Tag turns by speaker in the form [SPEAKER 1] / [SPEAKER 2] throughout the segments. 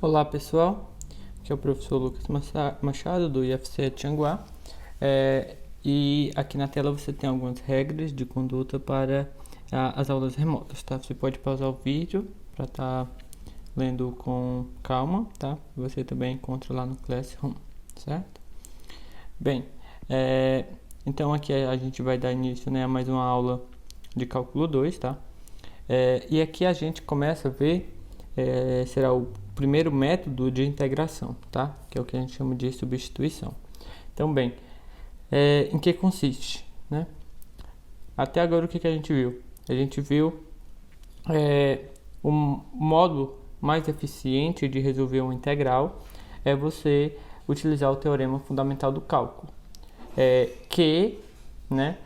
[SPEAKER 1] Olá pessoal, aqui é o professor Lucas Machado do IFCE Tianguá, e aqui na tela você tem algumas regras de conduta para as aulas remotas, tá? Você pode pausar o vídeo para estar lendo com calma, tá? Você também encontra lá no Classroom, certo? Bem, então aqui a gente vai dar início, né, a mais uma aula de cálculo 2, tá? E aqui a gente começa a ver, será o primeiro método de integração, tá? Que é o que a gente chama de substituição. Então, bem, em que consiste, né? Até agora o que a gente viu? A gente viu um modo mais eficiente de resolver uma integral é você utilizar o teorema fundamental do cálculo, né,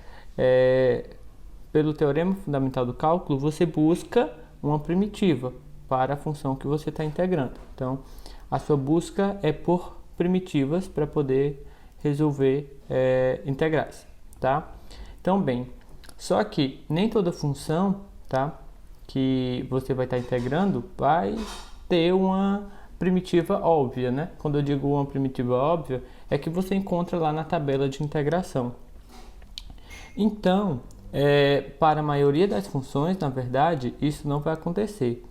[SPEAKER 1] pelo teorema fundamental do cálculo você busca uma primitiva para a função que você está integrando. Então, a sua busca é por primitivas para poder resolver integrais, tá? Então, bem, só que nem toda função, tá, que você vai estar integrando vai ter uma primitiva óbvia, né? Quando eu digo uma primitiva óbvia, é que você encontra lá na tabela de integração. Então, para a maioria das funções, na verdade, isso não vai acontecer.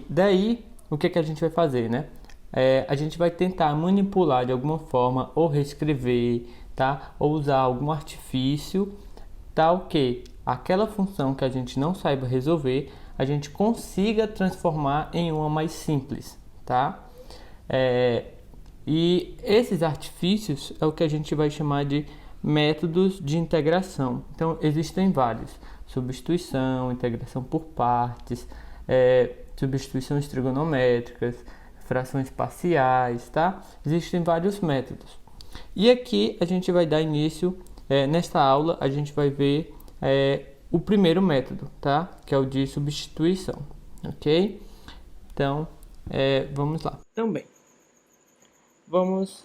[SPEAKER 1] Daí, o que a gente vai fazer, né? A gente vai tentar manipular de alguma forma, ou reescrever, tá? Ou usar algum artifício, tal que aquela função que a gente não saiba resolver, a gente consiga transformar em uma mais simples, tá? E esses artifícios é o que a gente vai chamar de métodos de integração. Então, existem vários: substituição, integração por partes, substituições trigonométricas, frações parciais, tá? Existem vários métodos. E aqui a gente vai dar início, nesta aula a gente vai ver o primeiro método, tá? Que é o de substituição, ok? Então, vamos lá. Então, bem, vamos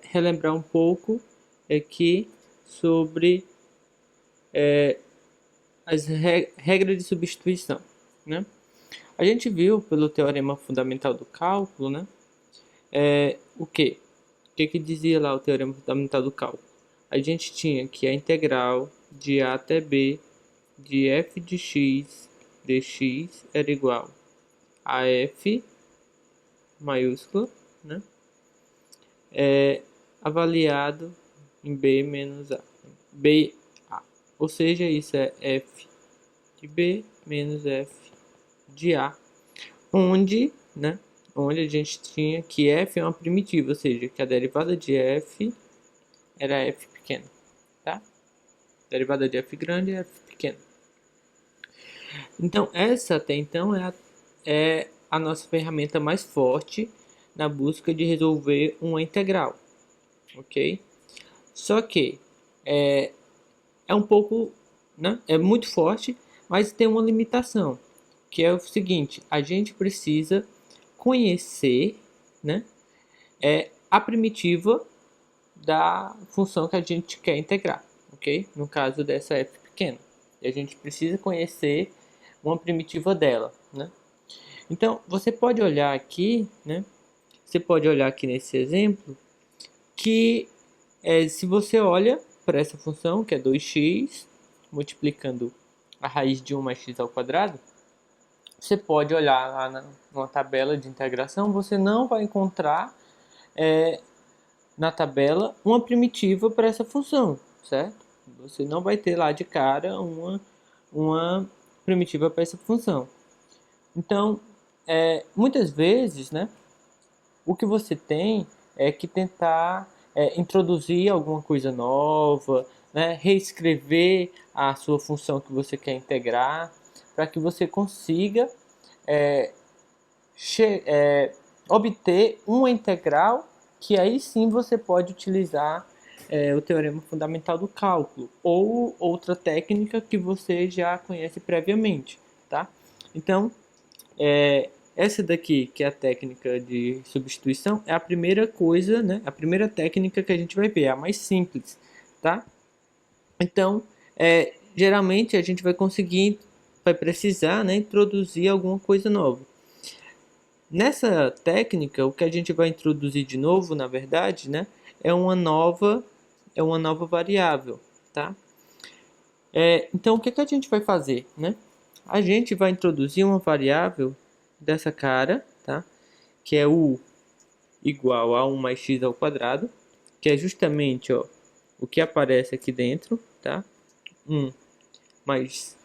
[SPEAKER 1] relembrar um pouco aqui sobre as regras de substituição, né? A gente viu pelo teorema fundamental do cálculo, né? O que? O que dizia lá o teorema fundamental do cálculo? A gente tinha que a integral de a até b de f de x dx era igual a f maiúscula, né? Avaliado em b menos a. Ou seja, isso é f de b menos f de a, onde a gente tinha que f é uma primitiva, ou seja, que a derivada de f era f pequena, tá? A derivada de f grande é f pequena. Então, essa até então é a nossa ferramenta mais forte na busca de resolver uma integral, ok? Só que é um pouco, né? É muito forte, mas tem uma limitação, que é o seguinte: a gente precisa conhecer, né, a primitiva da função que a gente quer integrar, ok? No caso dessa f pequena, a gente precisa conhecer uma primitiva dela, né? Então, você pode olhar aqui, né? Você pode olhar aqui nesse exemplo que se você olha para essa função, que é 2x, multiplicando a raiz de 1 mais x ao quadrado, você pode olhar lá numa tabela de integração, você não vai encontrar na tabela uma primitiva para essa função, certo? Você não vai ter lá de cara uma primitiva para essa função. Então, muitas vezes, né, o que você tem é que tentar introduzir alguma coisa nova, né, reescrever a sua função que você quer integrar, para que você consiga obter uma integral que aí sim você pode utilizar o teorema fundamental do cálculo ou outra técnica que você já conhece previamente, tá? Então, essa daqui, que é a técnica de substituição, é a primeira coisa, né? A primeira técnica que a gente vai ver, é a mais simples, tá? Então, geralmente a gente vai precisar, né, introduzir alguma coisa nova. Nessa técnica, o que a gente vai introduzir de novo, na verdade, né, é uma nova variável, tá? Então, o que a gente vai fazer, né? A gente vai introduzir uma variável dessa cara, tá? Que é u igual a 1 mais x ao quadrado, que é justamente, ó, o que aparece aqui dentro, tá? 1 mais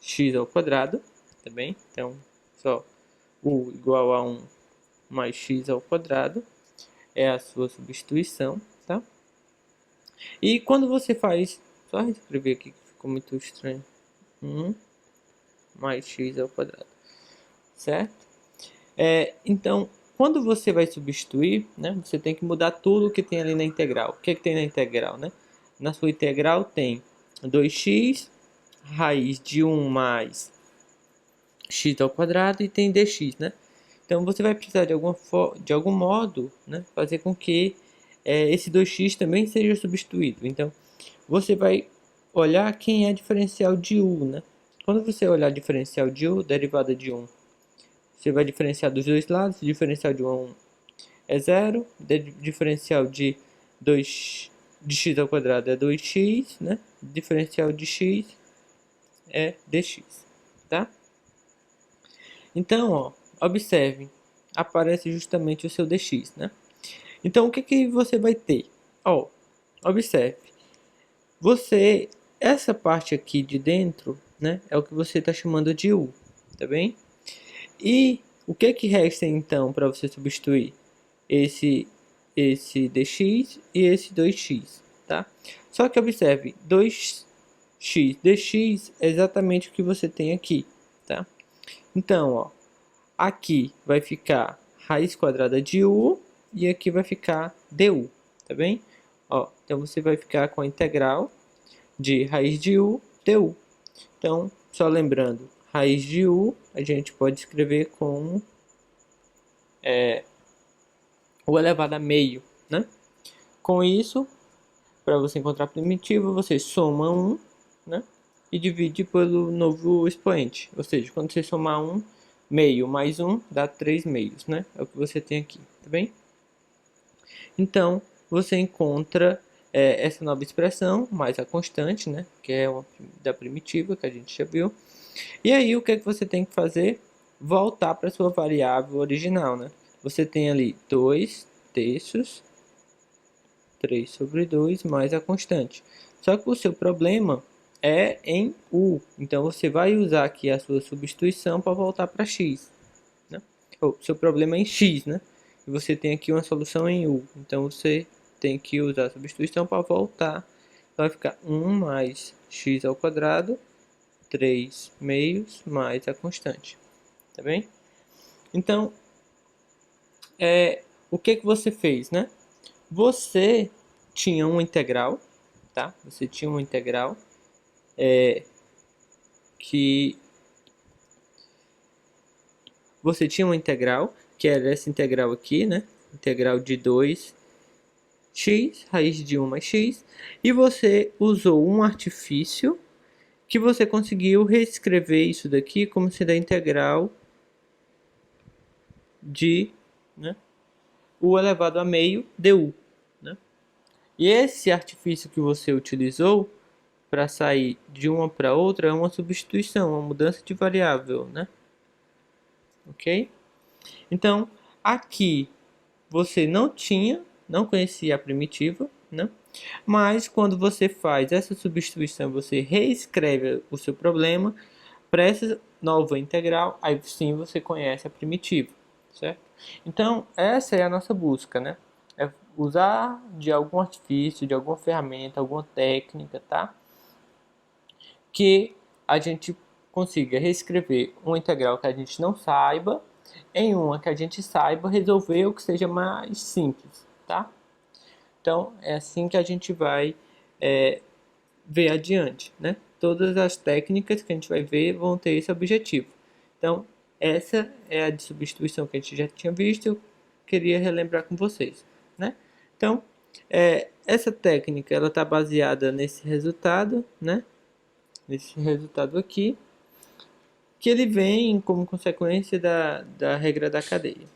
[SPEAKER 1] x ao quadrado, tá bem? Então, só u igual a 1 mais x ao quadrado é a sua substituição, tá? E quando você faz, só escrever aqui que ficou muito estranho, 1 mais x ao quadrado, certo? Então, quando você vai substituir, né, você tem que mudar tudo que tem ali na integral. O que tem na integral, né? Na sua integral tem 2x, raiz de 1 mais x ao quadrado e tem dx, né? Então você vai precisar de algum modo, né, fazer com que esse 2x também seja substituído. Então você vai olhar quem é diferencial de u, né? Quando você olhar diferencial de u, derivada de 1, você vai diferenciar dos dois lados. Diferencial de 1 é 0, diferencial de 2 de x ao quadrado é 2x, né? Diferencial de x é dx, tá? Então, ó, observe, aparece justamente o seu dx, né? Então, o que que você vai ter? Ó, observe, essa parte aqui de dentro, né, é o que você está chamando de u, tá bem? E o que que resta então para você substituir esse dx e esse 2x, tá? Só que observe, 2x dx é exatamente o que você tem aqui, tá? Então, ó, aqui vai ficar raiz quadrada de u e aqui vai ficar du, tá bem? Ó, então você vai ficar com a integral de raiz de u du. Então, só lembrando, raiz de u a gente pode escrever como o elevado a meio, né? Com isso, para você encontrar a primitiva, você soma 1, né? E divide pelo novo expoente. Ou seja, quando você somar 1, meio mais 1 dá 3 meios, né? É o que você tem aqui, tá bem? Então, você encontra essa nova expressão, mais a constante, né? Que é da primitiva, que a gente já viu. E aí, o que é que você tem que fazer? Voltar para sua variável original, né? Você tem ali 2 terços, 3 sobre 2 mais a constante. Só que o seu problema é em u. Então, você vai usar aqui a sua substituição para voltar para x, né? O seu problema é em x, né? E você tem aqui uma solução em u. Então, você tem que usar a substituição para voltar. Então, vai ficar 1 mais x ao quadrado, 3 meios mais a constante. Tá bem? Então, o que que você fez, né? Você tinha uma integral, tá? Você tinha uma integral que que era essa integral aqui, né? Integral de 2x raiz de 1 mais x, e você usou um artifício que você conseguiu reescrever isso daqui como sendo a integral de, né, u elevado a meio du, né? E esse artifício que você utilizou para sair de uma para outra é uma substituição, uma mudança de variável, né? Ok? Então, aqui você não conhecia a primitiva, né? Mas quando você faz essa substituição, você reescreve o seu problema para essa nova integral, aí sim você conhece a primitiva, certo? Então, essa é a nossa busca, né? É usar de algum artifício, de alguma ferramenta, alguma técnica, tá? Que a gente consiga reescrever uma integral que a gente não saiba em uma que a gente saiba resolver o que seja mais simples, tá? Então, é assim que a gente vai ver adiante, né? Todas as técnicas que a gente vai ver vão ter esse objetivo. Então, essa é a de substituição que a gente já tinha visto, eu queria relembrar com vocês, né? Então, essa técnica, ela está baseada nesse resultado, né? Nesse resultado aqui. que ele vem como consequência da regra da cadeia.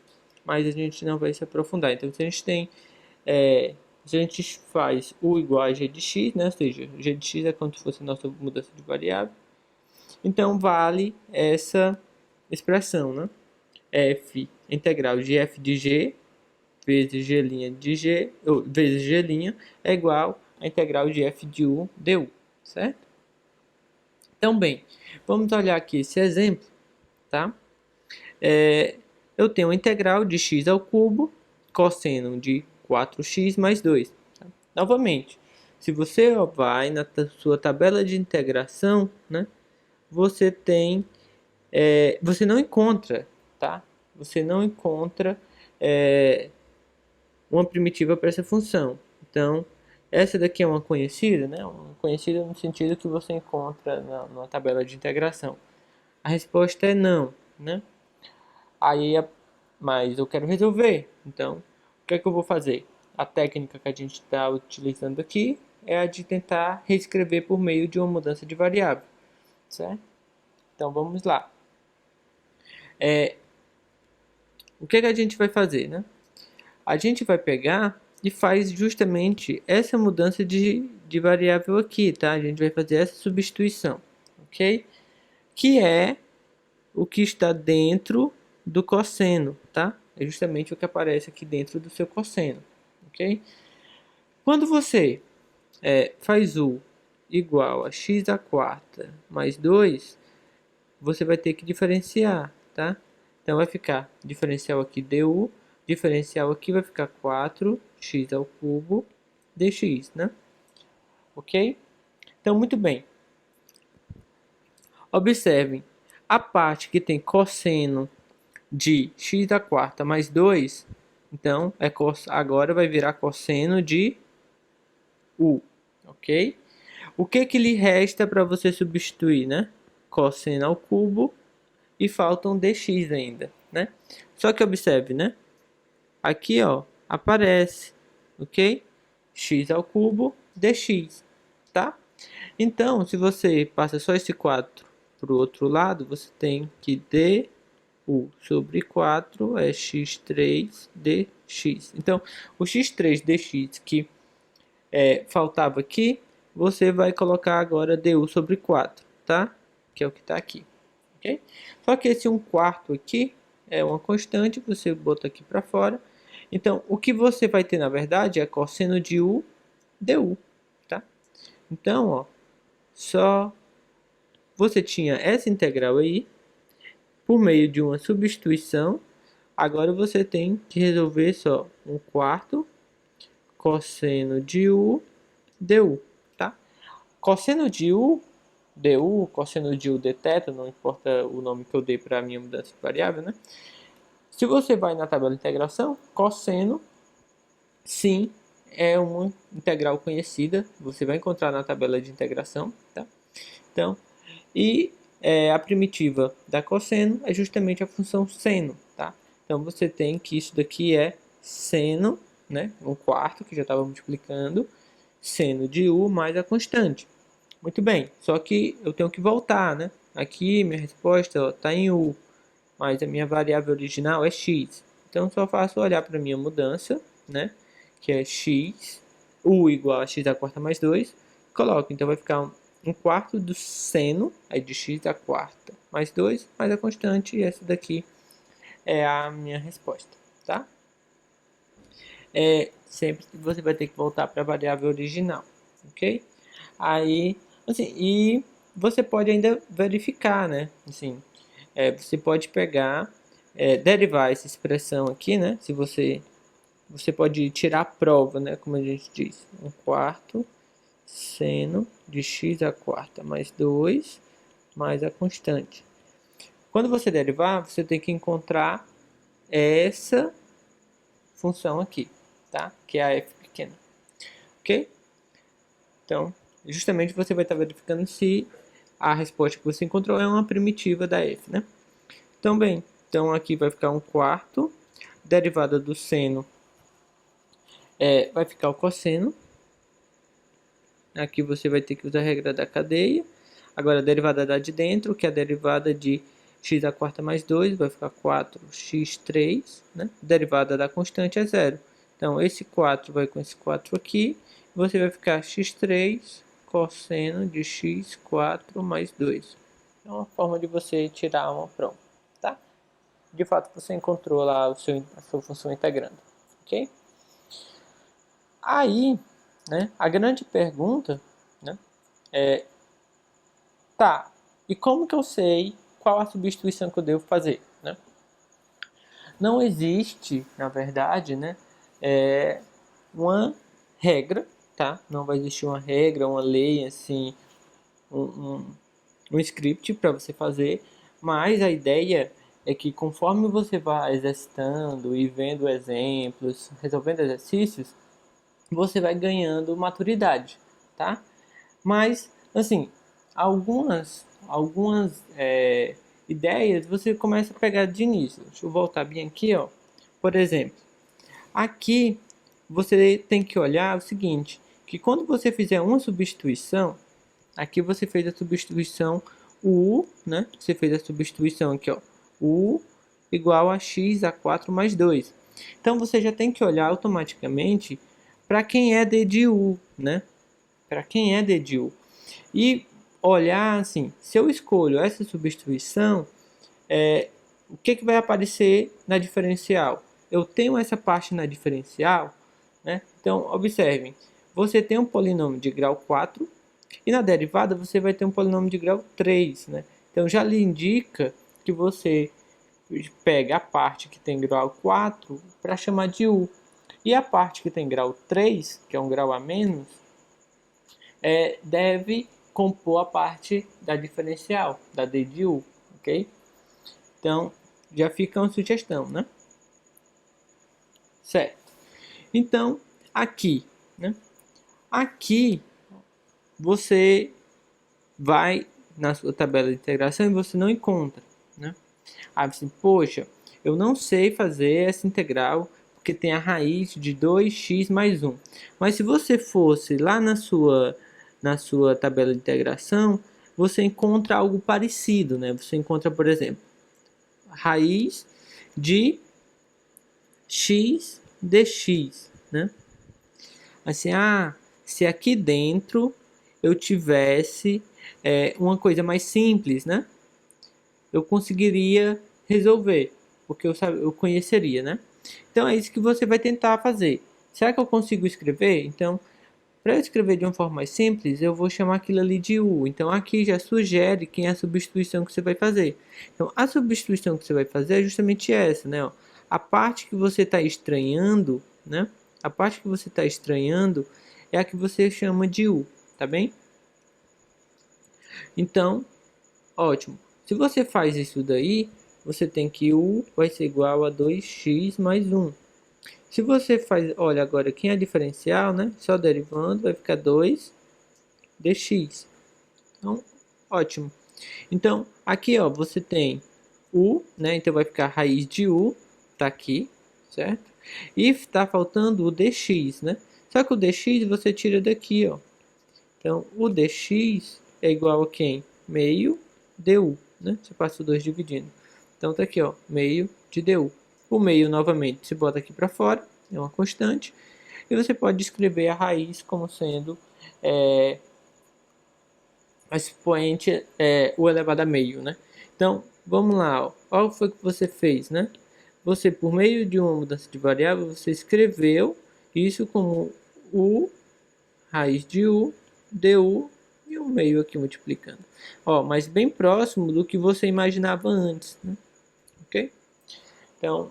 [SPEAKER 1] Mas a gente não vai se aprofundar. Então, se a gente tem, se a gente faz U igual a G de X, né? Ou seja, G de X é como se fosse a nossa mudança de variável. Então, vale essa expressão, né? F integral de F de G vezes G' de G, vezes G' é igual a integral de F de U du, certo? Então, bem, vamos olhar aqui esse exemplo, tá? Eu tenho a integral de x ao cubo, cosseno de 4x mais 2. Tá? Novamente, se você vai na sua tabela de integração, né, você tem, você não encontra, tá? Você não encontra uma primitiva para essa função. Então, essa daqui é uma conhecida, né? Uma conhecida no sentido que você encontra na tabela de integração. A resposta é não, né? Aí, mas eu quero resolver. Então, o que é que eu vou fazer? A técnica que a gente está utilizando aqui é a de tentar reescrever por meio de uma mudança de variável, certo? Então, vamos lá. O que é que a gente vai fazer, né? A gente vai pegar e faz justamente essa mudança de variável aqui, tá? A gente vai fazer essa substituição, ok? Que é o que está dentro do cosseno, tá? É justamente o que aparece aqui dentro do seu cosseno, ok? Quando você faz U igual a x à quarta mais 2, você vai ter que diferenciar, tá? Então vai ficar diferencial aqui du, diferencial aqui vai ficar 4x ao cubo dx, né? Ok? Então, muito bem. Observem, a parte que tem cosseno de x à quarta mais 2, então agora vai virar cosseno de u, ok? O que que lhe resta para você substituir, né? Cosseno ao cubo e faltam dx ainda, né? Só que observe, né? Aqui, ó, aparece, ok? X ao cubo dx, tá? Então, se você passa só esse 4 para o outro lado, você tem que du sobre 4 é x3 dx. Então, o x3 dx que faltava aqui, você vai colocar agora du sobre 4, tá? Que é o que está aqui, ok? Só que esse 1/4 aqui é uma constante, você bota aqui para fora. Então, o que você vai ter, na verdade, é cosseno de u du, tá? Então, ó, só você tinha essa integral aí, por meio de uma substituição, agora você tem que resolver só 1/4 cosseno de u du, tá? Cosseno de u du, cosseno de u dθ, não importa o nome que eu dei para a minha mudança de variável, né? Se você vai na tabela de integração, cosseno, sim, é uma integral conhecida, você vai encontrar na tabela de integração, tá? Então, e a primitiva da cosseno é justamente a função seno, tá? Então, você tem que isso daqui é seno, né? 1/4, que já estava multiplicando, seno de u mais a constante. Muito bem, só que eu tenho que voltar, né? Aqui minha resposta está em u, mas a minha variável original é x. Então, só faço olhar para a minha mudança, né? Que é x, u igual a x à quarta mais 2. Coloco, então vai ficar 1/4 do seno aí de x à quarta mais 2, mais a constante, e essa daqui é a minha resposta, tá? Sempre você vai ter que voltar para a variável original, ok? Aí, assim, e você pode ainda verificar, né? Assim, você pode pegar, derivar essa expressão aqui, né? Se você pode tirar a prova, né? Como a gente diz, 1/4 seno de x à quarta mais 2 mais a constante. Quando você derivar, você tem que encontrar essa função aqui, tá? Que é a f pequena, ok? Então, justamente você vai estar verificando se a resposta que você encontrou é uma primitiva da f, né? Então, bem, então aqui vai ficar 1/4, derivada do seno vai ficar o cosseno. Aqui você vai ter que usar a regra da cadeia. Agora, a derivada da de dentro, que é a derivada de x à quarta mais 2 vai ficar 4x3, né? Derivada da constante é zero. Então, esse 4 vai com esse 4 aqui, você vai ficar x3 cosseno de x4 mais 2. É uma forma de você tirar uma prova, tá? De fato, você encontrou lá a sua função integrando, ok? Aí, né, a grande pergunta, né, é, tá, e como que eu sei qual a substituição que eu devo fazer, né? Não existe, na verdade, né, uma regra, tá? Não vai existir uma regra, uma lei, assim, um script para você fazer, mas a ideia é que conforme você vai exercitando e vendo exemplos, resolvendo exercícios, você vai ganhando maturidade, tá? Mas, assim, algumas ideias você começa a pegar de início. Deixa eu voltar bem aqui, ó. Por exemplo, aqui você tem que olhar o seguinte, que quando você fizer uma substituição, aqui você fez a substituição U, né? Você fez a substituição aqui, ó. U igual a x a 4 mais 2. Então você já tem que olhar automaticamente para quem é D de U, né? Para quem é D de U. E olhar assim, se eu escolho essa substituição, o que vai aparecer na diferencial? Eu tenho essa parte na diferencial, né? Então, observem, você tem um polinômio de grau 4 e na derivada você vai ter um polinômio de grau 3, né? Então, já lhe indica que você pega a parte que tem grau 4 para chamar de U. E a parte que tem grau 3, que é um grau a menos, deve compor a parte da diferencial, da D de U, ok? Então, já fica uma sugestão, né? Certo. Então, aqui, né? Aqui, você vai na sua tabela de integração e você não encontra, né? Aí você, poxa, eu não sei fazer essa integral porque tem a raiz de 2x mais 1. Mas se você fosse lá na sua tabela de integração, você encontra algo parecido, né? Você encontra, por exemplo, raiz de x dx, né? Assim, se aqui dentro eu tivesse uma coisa mais simples, né? Eu conseguiria resolver, porque eu conheceria, né? Então é isso que você vai tentar fazer. Será que eu consigo escrever? Então, para eu escrever de uma forma mais simples, eu vou chamar aquilo ali de U. Então aqui já sugere quem é a substituição que você vai fazer. Então a substituição que você vai fazer é justamente essa, né? A parte que você está estranhando, né? A parte que você está estranhando é a que você chama de U, tá bem? Então, ótimo. Se você faz isso daí, você tem que U vai ser igual a 2x mais 1. Se você faz, olha agora aqui é diferencial, né? Só derivando, vai ficar 2 dx. Então, ótimo. Então, aqui ó, você tem U, né? Então vai ficar a raiz de U, tá aqui, certo? E está faltando o dx, né? Só que o dx você tira daqui, ó. Então, o dx é igual a quem? Meio du, né? Você passa o 2 dividindo. Então tá aqui, ó, meio de du. O meio, novamente, se bota aqui para fora, é uma constante. E você pode escrever a raiz como sendo a expoente o elevado a meio, né? Então, vamos lá, ó. Olha o que foi que você fez, né? Você, por meio de uma mudança de variável, você escreveu isso como u raiz de u du e um meio aqui multiplicando. Ó, mas bem próximo do que você imaginava antes, né? Ok? Então,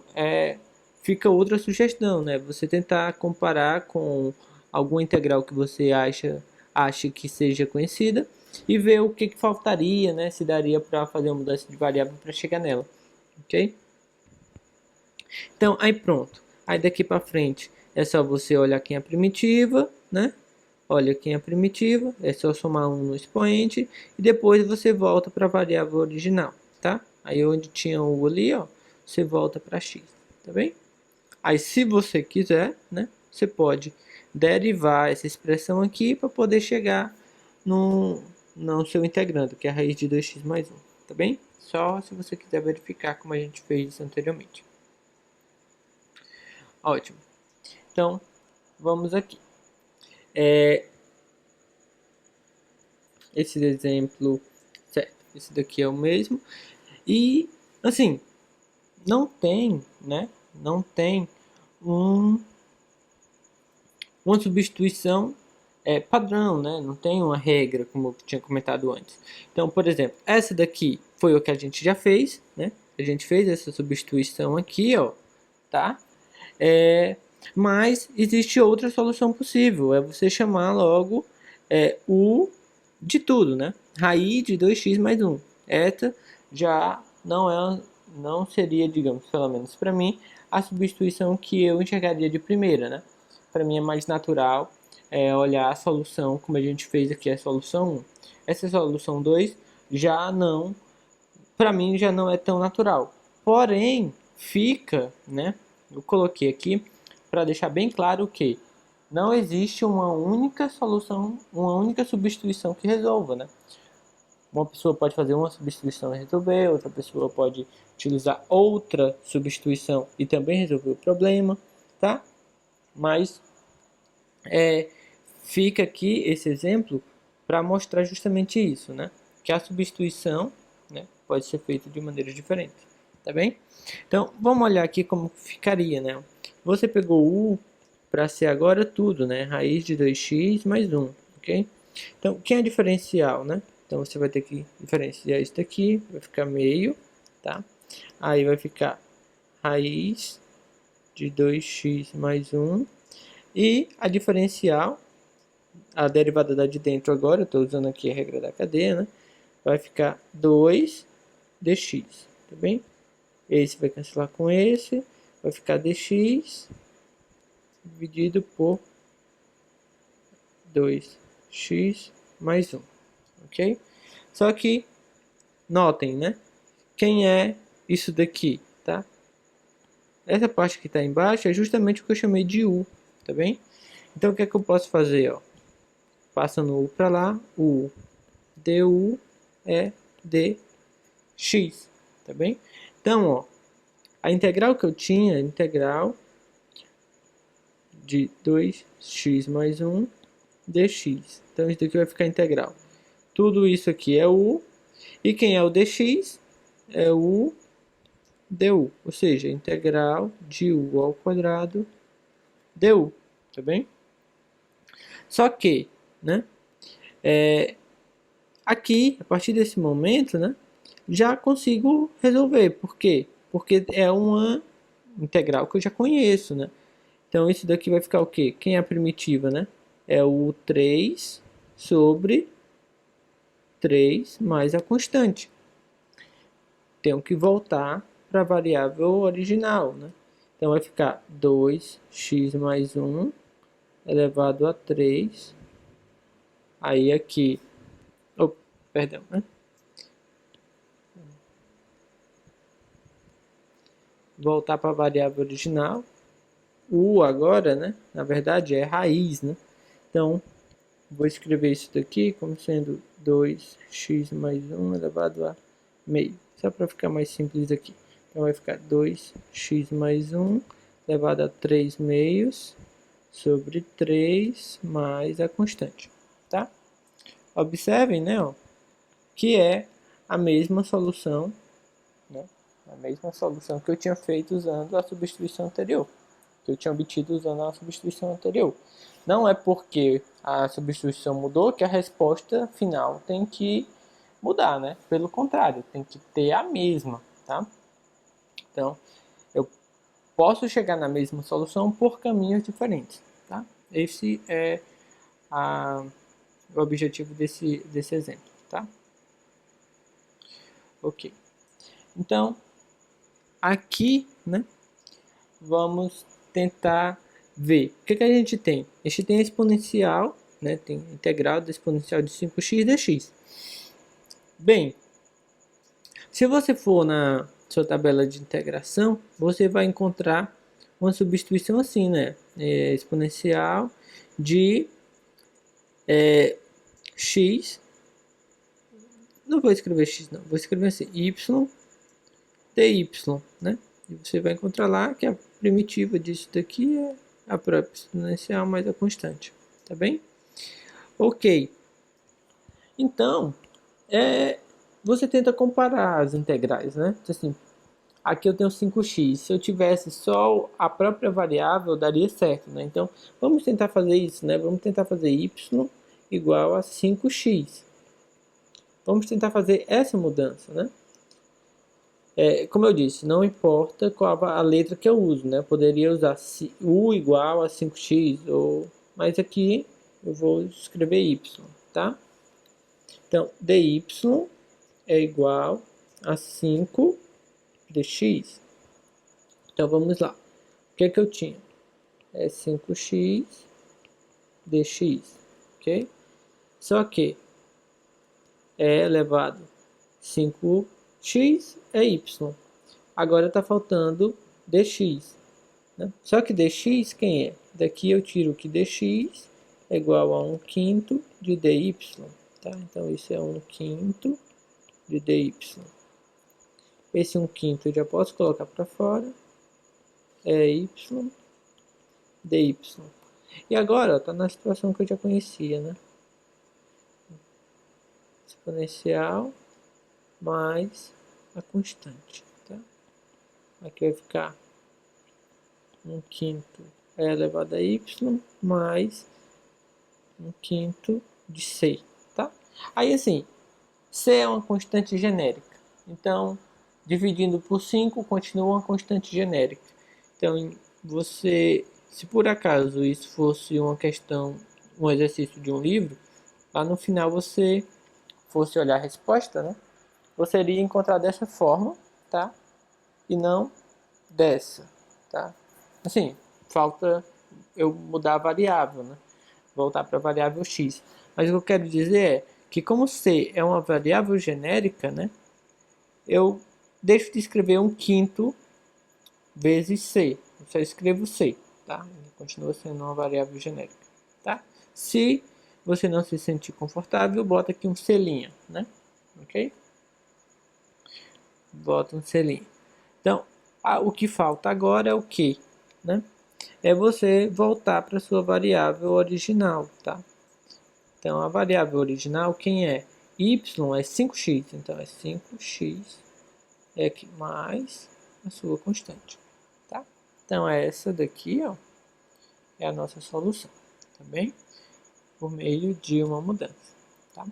[SPEAKER 1] fica outra sugestão, né? Você tentar comparar com alguma integral que você acha que seja conhecida e ver o que faltaria, né? Se daria para fazer uma mudança de variável para chegar nela, ok? Então, aí pronto. Aí daqui para frente é só você olhar quem é a primitiva, né? Olha quem é a primitiva, é só somar um no expoente e depois você volta para a variável original, tá? Aí onde tinha o ali, ó, você volta para x, tá bem? Aí se você quiser, né, você pode derivar essa expressão aqui para poder chegar no seu integrando, que é a raiz de 2x mais 1. tá bem? Só se você quiser verificar como a gente fez anteriormente. Ótimo. Então, vamos aqui. Esse exemplo, certo? Esse daqui é o mesmo. E, assim, não tem, né? Não tem uma substituição padrão, né? Não tem uma regra, como eu tinha comentado antes. Então, por exemplo, essa daqui foi o que a gente já fez, né? A gente fez essa substituição aqui, ó, tá? Mas existe outra solução possível, é você chamar logo o de tudo, né? Raiz de 2x mais 1. Essa já não seria, digamos, pelo menos para mim, a substituição que eu enxergaria de primeira, né? Para mim é mais natural olhar a solução como a gente fez aqui, a solução 1. Essa solução 2 já não, para mim já não é tão natural. Porém, fica, né? Eu coloquei aqui para deixar bem claro que não existe uma única solução, uma única substituição que resolva, né? Uma pessoa pode fazer uma substituição e resolver, outra pessoa pode utilizar outra substituição e também resolver o problema, tá? Mas fica aqui esse exemplo para mostrar justamente isso, né? Que a substituição, né, pode ser feita de maneiras diferentes, tá bem? Então, vamos olhar aqui como ficaria, né? Você pegou u para ser agora tudo, né? Raiz de 2x mais 1, ok? Então, quem é diferencial, né? Então, você vai ter que diferenciar isso daqui, vai ficar meio, tá? Aí vai ficar raiz de 2x mais 1. E a diferencial, a derivada da de dentro agora, eu estou usando aqui a regra da cadeia, né? Vai ficar 2 dx, tá bem? Esse vai cancelar com esse, vai ficar dx dividido por 2x mais 1, ok? Só que, notem, né? Quem é isso daqui, tá? Essa parte que está embaixo é justamente o que eu chamei de u, tá bem? Então, o que é que eu posso fazer, ó? Passando o u para lá, o du é dx, tá bem? Então, ó, a integral que eu tinha, integral de 2x mais 1 dx. Então, isso daqui vai ficar integral. Tudo isso aqui é u. E quem é o dx? É o du. Ou seja, integral de u ao quadrado du. Tá bem? Só que, né? Aqui, a partir desse momento, né? Já consigo resolver. Por quê? Porque é uma integral que eu já conheço, né? Então, isso daqui vai ficar o quê? Quem é a primitiva, né? É o 3 sobre 3 mais a constante. Tenho que voltar para a variável original, né? Então, vai ficar 2x mais 1 elevado a 3. Aí, aqui... Oh, perdão, né? Voltar para a variável original. U agora, né? Na verdade, é raiz, né? Então, vou escrever isso daqui como sendo 2x mais 1 elevado a meio. Só para ficar mais simples aqui. Então vai ficar 2x mais 1 elevado a 3 meios sobre 3 mais a constante. Tá? Observem, né, ó, que é a mesma solução, né? A mesma solução que eu tinha feito usando a substituição anterior. Que eu tinha obtido usando a substituição anterior. Não é porque a substituição mudou que a resposta final tem que mudar, né? Pelo contrário, tem que ter a mesma, tá? Então, eu posso chegar na mesma solução por caminhos diferentes, tá? Esse é o objetivo desse exemplo, tá? Ok. Então, aqui, né? Vamos tentar ver. O que a gente tem? A gente tem a exponencial, né? Tem a integral da exponencial de 5x dx. Bem, se você for na sua tabela de integração, você vai encontrar uma substituição assim, né? Exponencial de x não vou escrever x não, vou escrever assim, y dy, né? E você vai encontrar lá que a primitiva disso daqui é a própria exponencial mais a constante, tá bem? Ok, então, você tenta comparar as integrais, né? Então, assim, aqui eu tenho 5x, se eu tivesse só a própria variável, daria certo, né? Então, vamos tentar fazer isso, né? Vamos tentar fazer y igual a 5x. Vamos tentar fazer essa mudança, né? Como eu disse, não importa qual a letra que eu uso, né? Eu poderia usar u igual a 5x, mas aqui eu vou escrever y, tá? Então, dy é igual a 5 dx. Então, vamos lá. O que é que eu tinha? É 5x dx, ok? Só que é elevado 5x é y. Agora está faltando dx, né? Só que dx quem é? Daqui eu tiro que dx é igual a 1/5 de dy, tá? Então isso é 1/5 de dy. Esse 1/5 eu já posso colocar para fora, é y dy. E agora está na situação que eu já conhecia, né? Exponencial mais a constante, tá? Aqui vai ficar 1/5 elevado a y mais 1/5 de c, tá? Aí assim, c é uma constante genérica, então dividindo por 5 continua uma constante genérica. Então se por acaso isso fosse uma questão, um exercício de um livro, lá no final você fosse olhar a resposta, né? Você iria encontrar dessa forma, tá? E não dessa, tá? Assim, falta eu mudar a variável, né? Voltar para a variável x. Mas o que eu quero dizer é que como c é uma variável genérica, né? Eu deixo de escrever 1/5 vezes c. Eu só escrevo c, tá? Continua sendo uma variável genérica, tá? Se você não se sentir confortável, bota aqui um selinho, né? Ok? Bota um selinho. Então, o que falta agora é o que, né? É você voltar para sua variável original, tá? Então, a variável original, quem é? Y é 5x, então é 5x é aqui, mais a sua constante, tá? Então, essa daqui, ó, é a nossa solução, tá bem? Por meio de uma mudança, tá?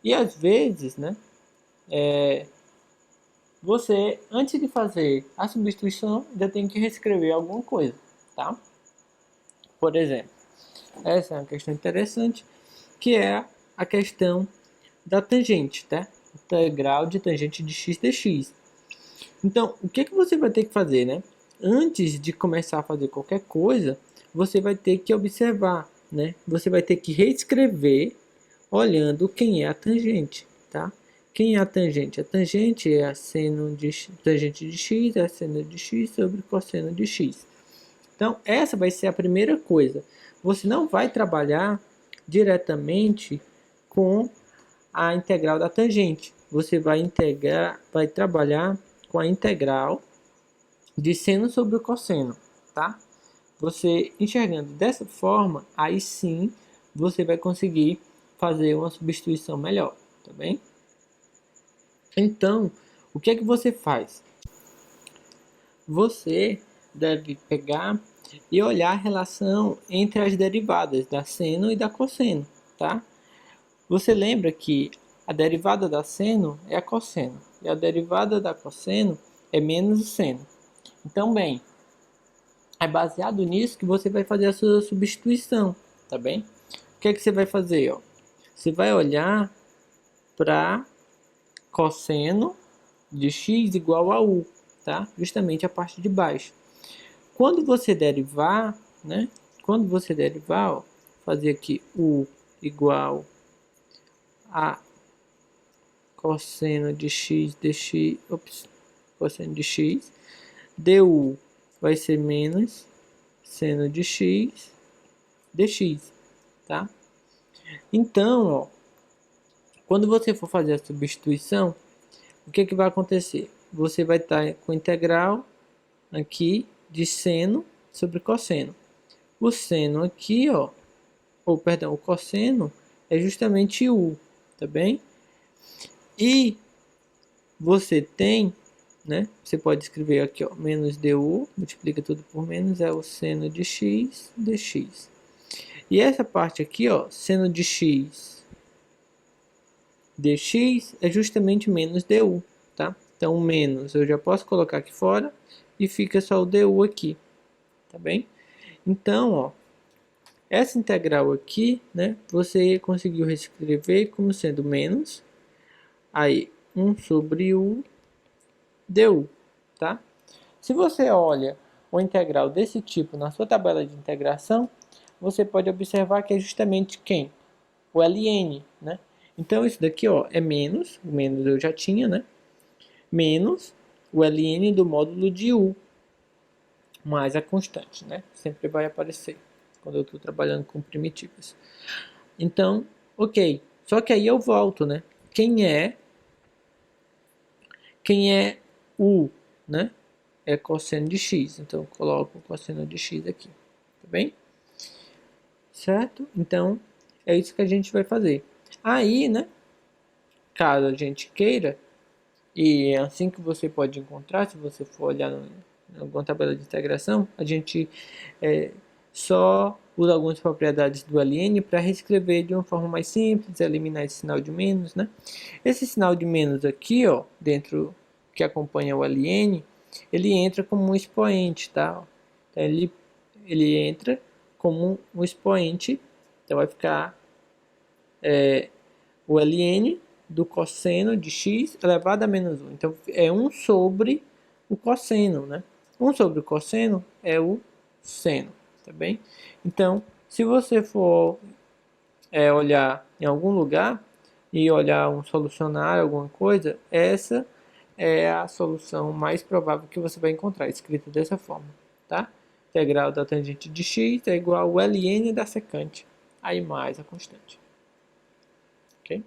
[SPEAKER 1] E às vezes, né, você, antes de fazer a substituição, ainda tem que reescrever alguma coisa, tá? Por exemplo, essa é uma questão interessante, que é a questão da tangente, tá? Integral de tangente de x dx. Então, o que você vai ter que fazer, né? Antes de começar a fazer qualquer coisa, você vai ter que observar, né? Você vai ter que reescrever olhando quem é a tangente, tá? Quem é a tangente? A tangente é a seno de tangente de x, é a seno de x sobre cosseno de x. Então, essa vai ser a primeira coisa. Você não vai trabalhar diretamente com a integral da tangente. Você vai trabalhar com a integral de seno sobre o cosseno, tá? Você enxergando dessa forma, aí sim você vai conseguir fazer uma substituição melhor, tá bem? Então, o que é que você faz? Você deve pegar e olhar a relação entre as derivadas da seno e da cosseno, tá? Você lembra que a derivada da seno é a cosseno e a derivada da cosseno é menos o seno. Então, bem, é baseado nisso que você vai fazer a sua substituição, tá bem? O que é que você vai fazer, ó? Você vai olhar para cosseno de x igual a u, tá? Justamente a parte de baixo. Quando você derivar, né? Quando você derivar, ó, fazer aqui u igual a cosseno de x dx, cosseno de x, du vai ser menos seno de x dx, tá? Então, ó, quando você for fazer a substituição, o que vai acontecer? Você vai estar com integral aqui de seno sobre cosseno. O seno aqui, ó, ou perdão, o cosseno é justamente u, tá bem? E você tem, né? Você pode escrever aqui, ó, menos du, multiplica tudo por menos, é o seno de x dx. E essa parte aqui, ó, seno de x dx é justamente menos du, tá? Então, menos eu já posso colocar aqui fora e fica só o du aqui, tá bem? Então, ó, essa integral aqui, né, você conseguiu reescrever como sendo menos, aí 1 sobre u du, tá? Se você olha uma integral desse tipo na sua tabela de integração, você pode observar que é justamente quem? O ln, né? Então isso daqui, ó, é menos, o menos eu já tinha, né? Menos o ln do módulo de u, mais a constante, né? Sempre vai aparecer quando eu estou trabalhando com primitivas. Então, ok. Só que aí eu volto, né? Quem é u, né? É cosseno de x. Então, eu coloco o cosseno de x aqui. Tá bem? Certo? Então, é isso que a gente vai fazer. Aí, né? Caso a gente queira, e é assim que você pode encontrar, se você for olhar em alguma tabela de integração, a gente só usa algumas propriedades do ln para reescrever de uma forma mais simples, eliminar esse sinal de menos, né? Esse sinal de menos aqui, ó, dentro que acompanha o ln, ele entra como um expoente, tá? Então, ele entra como um expoente, então vai ficar o ln do cosseno de x elevado a menos 1. Então, é 1 sobre o cosseno, né? 1 sobre o cosseno é o seno, tá bem? Então, se você for olhar em algum lugar e olhar um solucionário, alguma coisa, essa é a solução mais provável que você vai encontrar, escrita dessa forma, tá? Integral da tangente de x é igual ao ln da secante, aí mais a constante, ok?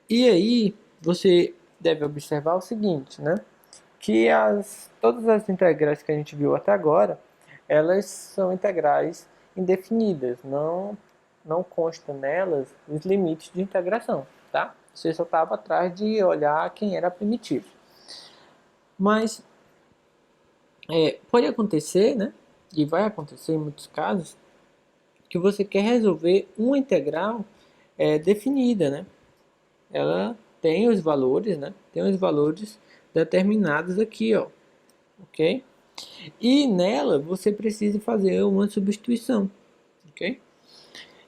[SPEAKER 1] E aí, você deve observar o seguinte, né? Que todas as integrais que a gente viu até agora, elas são integrais indefinidas, não consta nelas os limites de integração, tá? Você só estava atrás de olhar quem era primitivo. Mas pode acontecer, né? E vai acontecer em muitos casos, que você quer resolver uma integral definida, né? Ela tem os valores, né? Tem os valores determinados aqui, ó, ok? E nela você precisa fazer uma substituição, ok?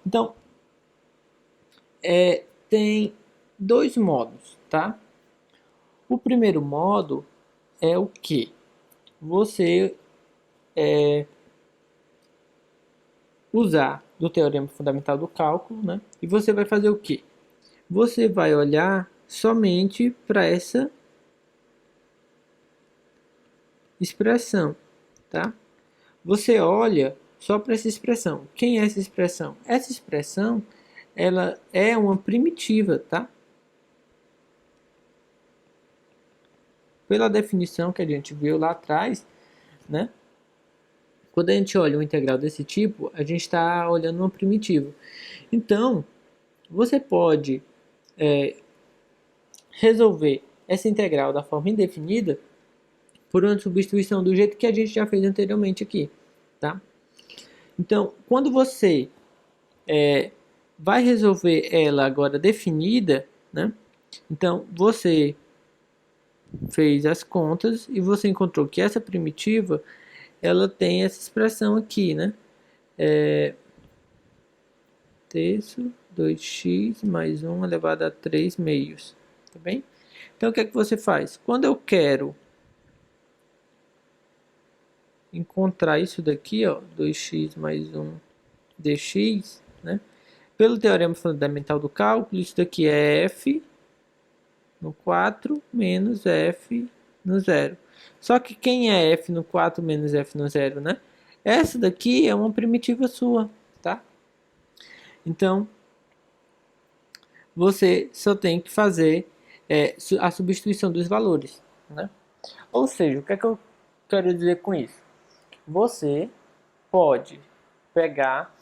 [SPEAKER 1] Então, tem dois modos, tá? O primeiro modo é o que? Você usar do teorema fundamental do cálculo, né? E você vai fazer o que? Você vai olhar somente para essa expressão, tá? Você olha só para essa expressão. Quem é essa expressão? Essa expressão, ela é uma primitiva, tá? Pela definição que a gente viu lá atrás, né? Quando a gente olha um integral desse tipo, a gente está olhando uma primitiva. Então, você pode resolver essa integral da forma indefinida por uma substituição do jeito que a gente já fez anteriormente aqui, tá? Então, quando você vai resolver ela agora definida, né? Então, você fez as contas e você encontrou que essa primitiva, ela tem essa expressão aqui, né? Terço 2x mais 1 elevado a 3 meios, tá bem? Então, o que é que você faz? Quando eu quero encontrar isso daqui, ó, 2x mais 1 dx, né? Pelo teorema fundamental do cálculo, isso daqui é f no 4 menos f no 0. Só que quem é f no 4 menos f no 0, né? Essa daqui é uma primitiva sua, tá? Então, você só tem que fazer a substituição dos valores, né? Ou seja, o que é que eu quero dizer com isso? Você pode pegar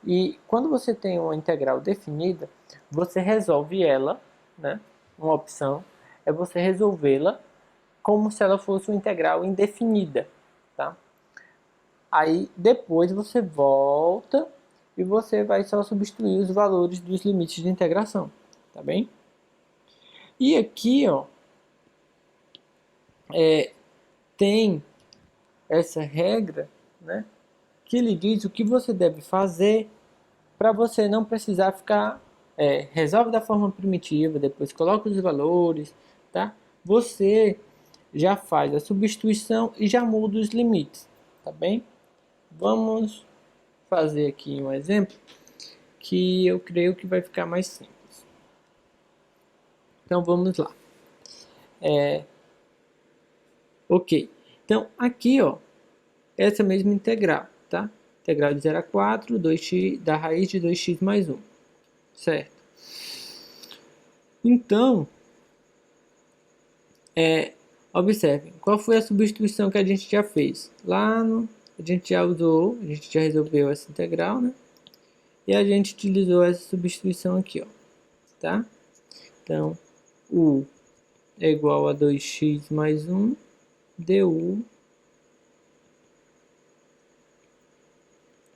[SPEAKER 1] e quando você tem uma integral definida, você resolve ela, né? Uma opção é você resolvê-la como se ela fosse uma integral indefinida, tá? Aí depois você volta e você vai só substituir os valores dos limites de integração, tá bem? E aqui, ó, tem essa regra, né, que lhe diz o que você deve fazer para você não precisar ficar resolve da forma primitiva, depois coloca os valores, tá? Você já faz a substituição e já muda os limites, tá bem? Vamos fazer aqui um exemplo que eu creio que vai ficar mais simples. Então vamos lá. Ok. Então aqui, ó, essa mesma integral, tá? Integral de 0 a 4, 2x da raiz de 2x mais 1, certo? Então, observem, qual foi a substituição que a gente já fez? A gente já usou, a gente já resolveu essa integral, né? E a gente utilizou essa substituição aqui, ó, tá? Então, u é igual a 2x mais 1, du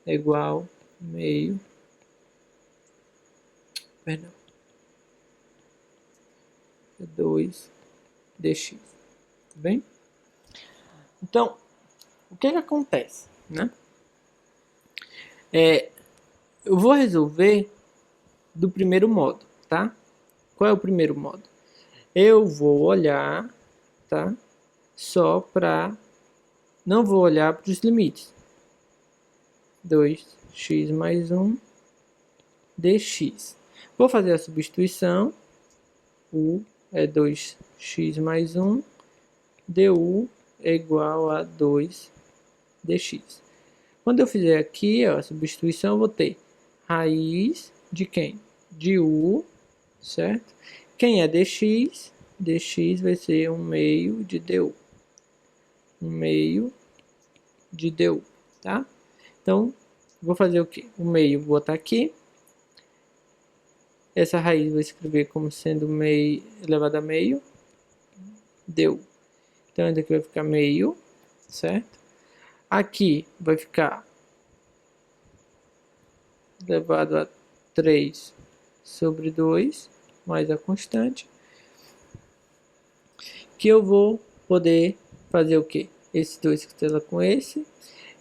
[SPEAKER 1] é igual a meio, perdão, 2 dx, tá bem? Então, o que que acontece, né? Eu vou resolver do primeiro modo, tá? Qual é o primeiro modo? Eu vou olhar, tá? Só para... Não vou olhar para os limites. 2x mais 1 dx. Vou fazer a substituição. U é 2x mais 1. du é igual a 2 dx. Quando eu fizer aqui, ó, a substituição, eu vou ter raiz de quem? De u, certo? Quem é dx? Dx vai ser 1 meio de du. 1 meio de du, tá? Então, vou fazer o que? O meio, vou botar aqui. Essa raiz vou escrever como sendo meio elevado a meio. Du. Então, aqui vai ficar meio, certo? Aqui vai ficar elevado a 3 sobre 2, mais a constante. Que eu vou poder fazer o que? Esse 2 cancela com esse.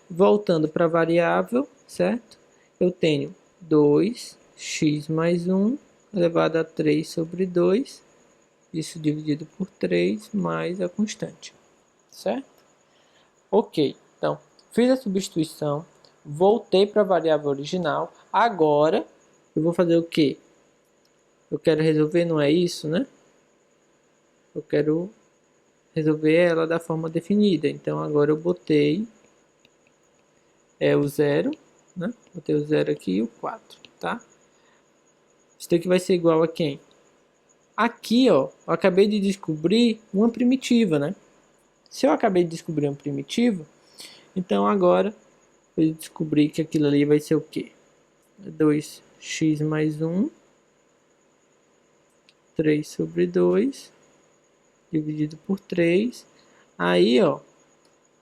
[SPEAKER 1] Voltando para a variável, certo? Eu tenho 2x mais 1 elevado a 3 sobre 2. Isso dividido por 3 mais a constante, certo? Ok, então fiz a substituição, voltei para a variável original. Agora eu vou fazer o que? Eu quero resolver, não é isso, né? Eu quero resolver ela da forma definida. Então agora eu botei o 0, né? Botei o 0 aqui e o 4, tá? Isso daqui vai ser igual a quem? Aqui, ó, eu acabei de descobrir uma primitiva, né? Se eu acabei de descobrir uma primitiva, então agora eu descobri que aquilo ali vai ser o quê? 2x mais 1, 3 sobre 2, dividido por 3. Aí, ó,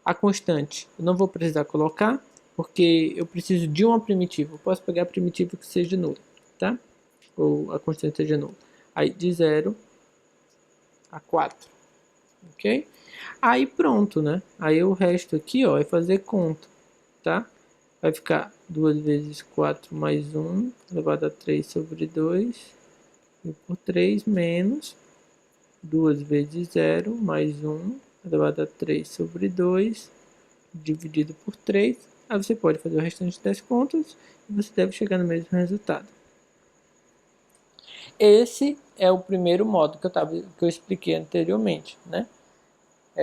[SPEAKER 1] a constante eu não vou precisar colocar, porque eu preciso de uma primitiva. Eu posso pegar a primitiva que seja nula, tá? Ou a constante seja nula. Aí de 0 a 4, ok? Aí pronto, né? Aí o resto aqui, ó, é fazer conta, tá? Vai ficar 2 vezes 4 mais 1, elevado a 3 sobre 2, e por 3 menos 2 vezes 0 mais 1, elevado a 3 sobre 2, dividido por 3. Aí você pode fazer o restante das contas e você deve chegar no mesmo resultado. Esse é o primeiro modo que eu expliquei anteriormente, né?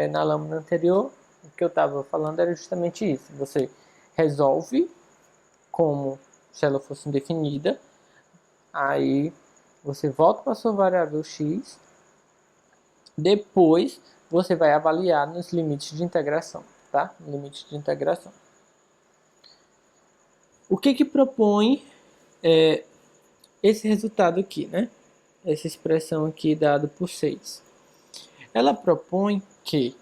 [SPEAKER 1] na lâmina anterior, o que eu estava falando era justamente isso. Você resolve como se ela fosse indefinida, aí você volta para a sua variável x, depois você vai avaliar nos limites de integração, tá? Limite de integração. O que propõe esse resultado aqui, né? Essa expressão aqui dada por 6. Ela propõe que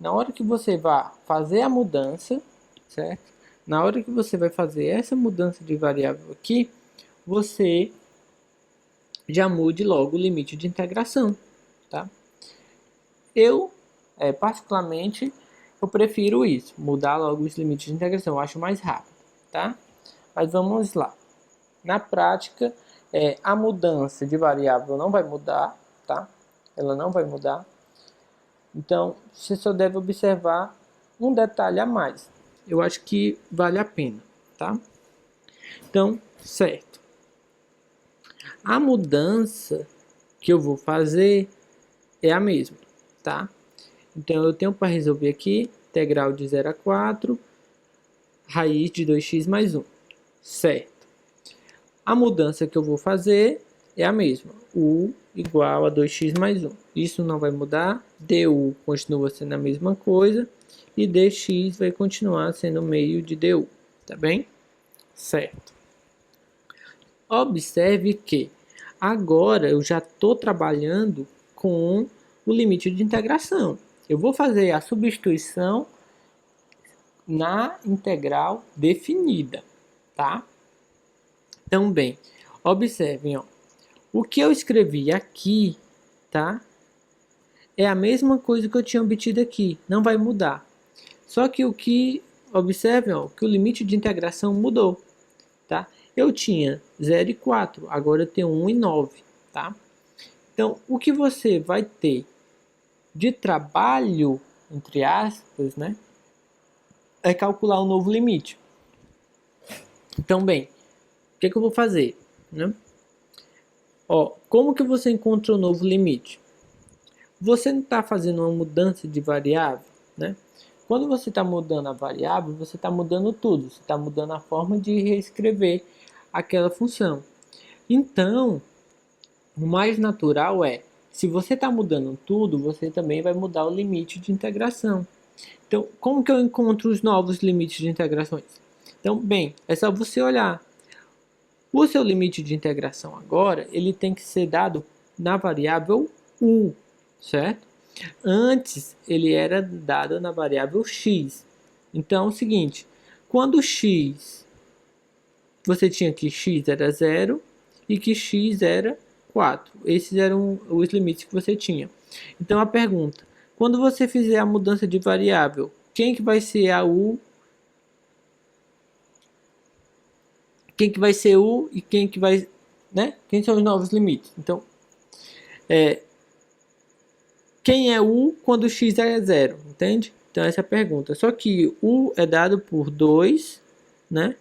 [SPEAKER 1] na hora que você vai fazer a mudança, certo? Na hora que você vai fazer essa mudança de variável aqui, você já mude logo o limite de integração, tá? Eu, particularmente, eu prefiro isso, mudar logo os limites de integração, eu acho mais rápido, tá? Mas vamos lá. Na prática, a mudança de variável não vai mudar, tá? Ela não vai mudar. Então, você só deve observar um detalhe a mais. Eu acho que vale a pena, tá? Então, certo. A mudança que eu vou fazer é a mesma, tá? Então, eu tenho para resolver aqui, integral de 0 a 4, raiz de 2x mais 1, certo? A mudança que eu vou fazer é a mesma, u igual a 2x mais 1. Isso não vai mudar, du continua sendo a mesma coisa, e dx vai continuar sendo meio de du, tá bem? Certo. Observe que agora eu já estou trabalhando com o limite de integração. Eu vou fazer a substituição na integral definida, tá? Então, bem, observem, ó, o que eu escrevi aqui, tá? É a mesma coisa que eu tinha obtido aqui, não vai mudar. Só que o que, observem, ó, que o limite de integração mudou, tá? Eu tinha 0 e 4, agora eu tenho 1 e 9, tá? Então, o que você vai ter de trabalho, entre aspas, né? É calcular o novo limite. Então, bem, o que eu vou fazer, né? Ó, como que você encontra o novo limite? Você não está fazendo uma mudança de variável, né? Quando você está mudando a variável, você está mudando tudo. Você está mudando a forma de reescrever aquela função. Então, o mais natural é, se você está mudando tudo, você também vai mudar o limite de integração. Então, como que eu encontro os novos limites de integrações? Então, bem, é só você olhar. O seu limite de integração agora, ele tem que ser dado na variável u, certo? Antes, ele era dado na variável x. Então, é o seguinte, quando x, você tinha que x era 0 e que x era 4. Esses eram os limites que você tinha. Então, a pergunta, quando você fizer a mudança de variável, quem que vai ser a u? Quem que vai ser u e quem que vai, né? Quem são os novos limites? Então, quem é u quando x é 0, entende? Então essa é a pergunta. Só que u é dado por 2, né?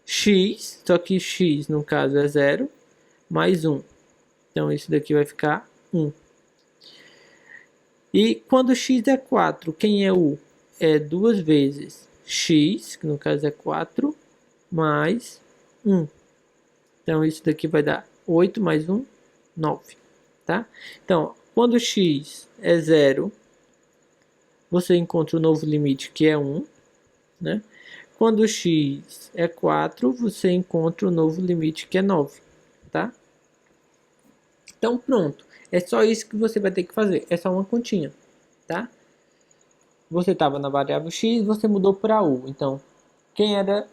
[SPEAKER 1] X, só que x no caso é 0, mais 1. Então isso daqui vai ficar 1. E quando x é 4, quem é u? É 2 vezes x, que no caso é 4, mais 1. Então isso daqui vai dar 8 mais 1, 9. Tá? Então, quando x é 0, você encontra o novo limite que é 1. Né? Quando x é 4, você encontra o novo limite que é 9. Tá? Então pronto. É só isso que você vai ter que fazer. É só uma continha. Tá? Você estava na variável x, você mudou para u. Então, quem era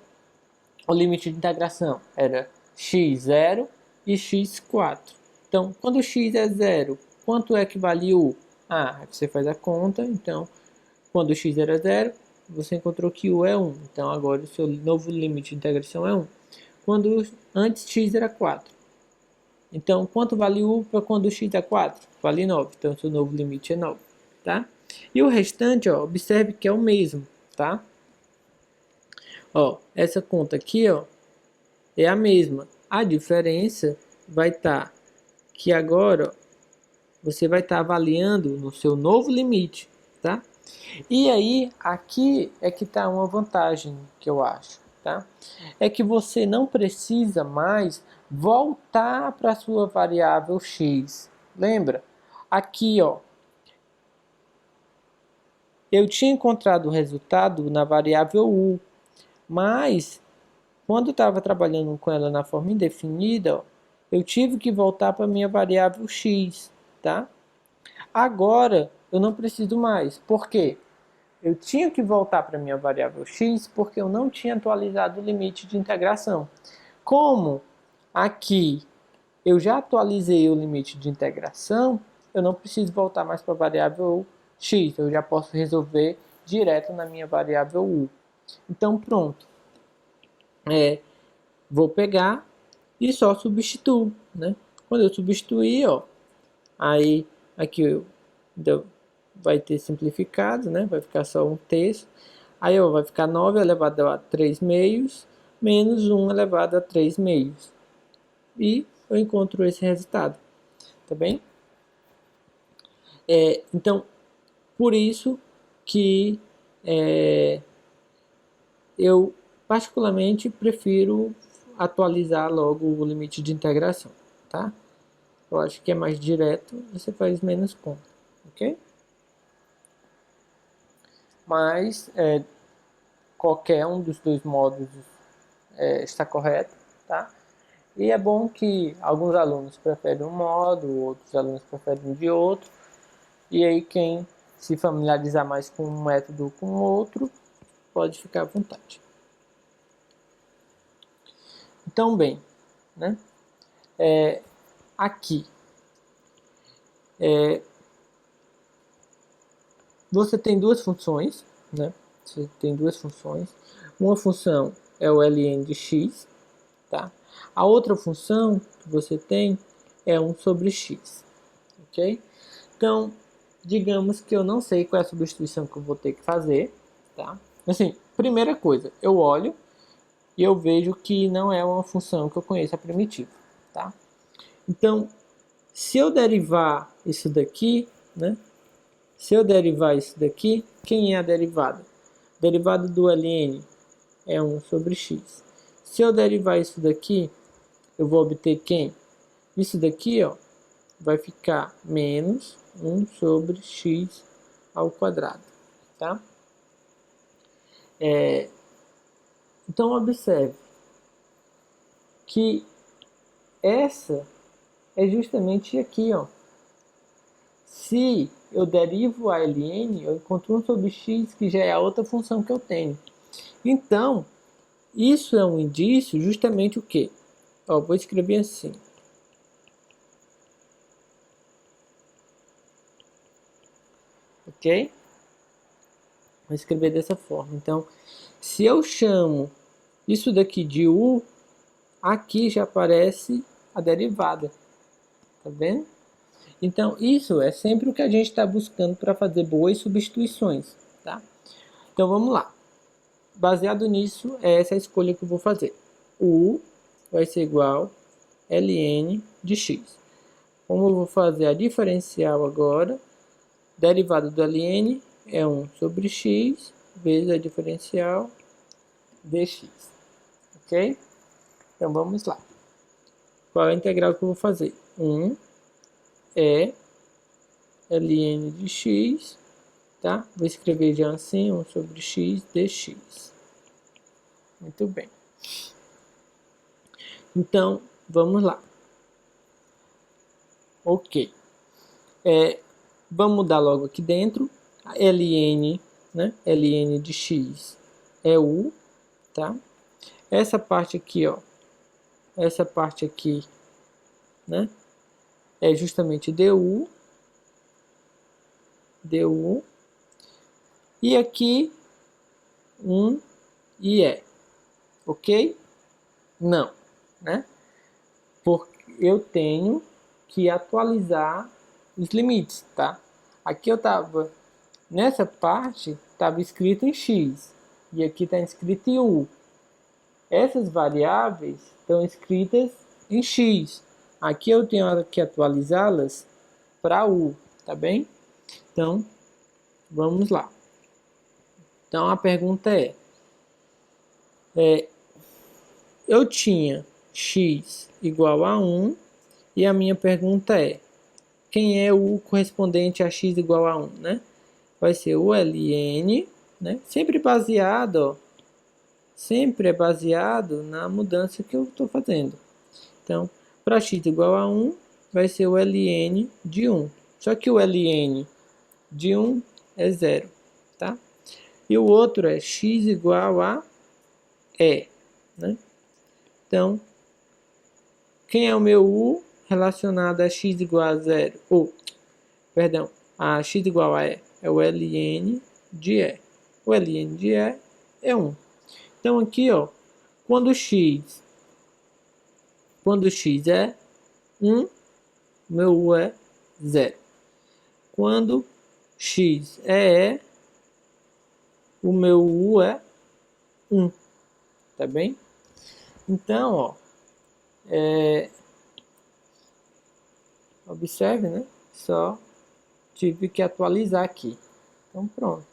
[SPEAKER 1] o limite de integração? Era x0 e x4. Então, quando x é 0, quanto é que vale u? Ah, você faz a conta. Então, quando x era 0, você encontrou que u é 1. Então, agora o seu novo limite de integração é 1. Quando antes x era 4. Então, quanto vale u para quando x é 4? Vale 9. Então, o seu novo limite é 9. Tá? E o restante, ó, observe que é o mesmo. Tá? Ó, essa conta aqui, ó, é a mesma. A diferença vai estar que agora, ó, você vai estar avaliando no seu novo limite, tá? E aí, aqui é que está uma vantagem que eu acho, tá? É que você não precisa mais voltar para a sua variável x. Lembra? Aqui, ó, eu tinha encontrado o resultado na variável u, mas quando eu estava trabalhando com ela na forma indefinida, ó, eu tive que voltar para a minha variável x, tá? Agora, eu não preciso mais. Por quê? Eu tinha que voltar para a minha variável x porque eu não tinha atualizado o limite de integração. Como aqui eu já atualizei o limite de integração, eu não preciso voltar mais para a variável x. Eu já posso resolver direto na minha variável u. Então, pronto. Vou pegar e só substituo, né? Quando eu substituir, ó, aí aqui vai ter simplificado, né? Vai ficar só um terço. Aí ó, vai ficar 9 elevado a 3 meios menos 1 elevado a 3 meios. E eu encontro esse resultado, tá bem? Então, por isso que eu particularmente prefiro atualizar logo o limite de integração, tá? Eu acho que é mais direto, você faz menos conta, ok? Mas qualquer um dos dois modos está correto, tá? E é bom que alguns alunos preferem um modo, outros alunos preferem de outro, e aí quem se familiarizar mais com um método ou com o outro, pode ficar à vontade. Então, bem, né? Aqui, você tem duas funções, né? Você tem duas funções. Uma função é o ln de x, tá? A outra função que você tem é 1 sobre x, ok? Então, digamos que eu não sei qual é a substituição que eu vou ter que fazer, tá? Assim, primeira coisa, eu olho e eu vejo que não é uma função que eu conheço a primitiva, tá? Então, se eu derivar isso daqui, né? Se eu derivar isso daqui, quem é a derivada? A derivada do ln é 1 sobre x. Se eu derivar isso daqui, eu vou obter quem? Isso daqui, ó, vai ficar menos 1 sobre x ao quadrado, tá? Então, observe que essa é justamente aqui, ó. Se eu derivo a ln, eu encontro 1 sobre x, que já é a outra função que eu tenho. Então, isso é um indício justamente o quê? Ó, vou escrever assim. Ok? Vou escrever dessa forma. Então, se eu chamo isso daqui de u, aqui já aparece a derivada. Tá vendo? Então, isso é sempre o que a gente está buscando para fazer boas substituições. Tá? Então, vamos lá. Baseado nisso, é essa a escolha que eu vou fazer. U vai ser igual a ln de x. Como eu vou fazer a diferencial agora, derivada do ln é 1 sobre x vezes a diferencial dx. Ok? Então vamos lá. Qual é a integral que eu vou fazer? 1 é ln de x, tá? Vou escrever já assim, 1 sobre x dx. Muito bem. Então, vamos lá. Ok. Vamos mudar logo aqui dentro. A ln, né? ln de x é u, tá? Essa parte aqui, ó. Essa parte aqui, né? É justamente du. Du. E aqui, e é. Ok? Não, né? Porque eu tenho que atualizar os limites, tá? Aqui eu tava, nessa parte, estava escrito em x. E aqui está escrito em u. Essas variáveis estão escritas em x. Aqui eu tenho que atualizá-las para u, tá bem? Então, Vamos lá. Então a pergunta eu tinha x igual a 1 e a minha pergunta é, quem é o correspondente a x igual a 1, né? Vai ser o ln, né? Sempre é baseado na mudança que eu estou fazendo. Então, para x igual a 1, vai ser o ln de 1. Só que o ln de 1 é 0, tá? E o outro é x igual a e, né? Então, quem é o meu u relacionado a x igual a 0? Perdão, a x igual a e é o ln de e. O ln de e é 1. Então aqui, ó, quando x é 1, meu u é 0. Quando x é e, o meu u é 1. Tá bem? Então, ó, observe, né? Só tive que atualizar aqui. Então pronto.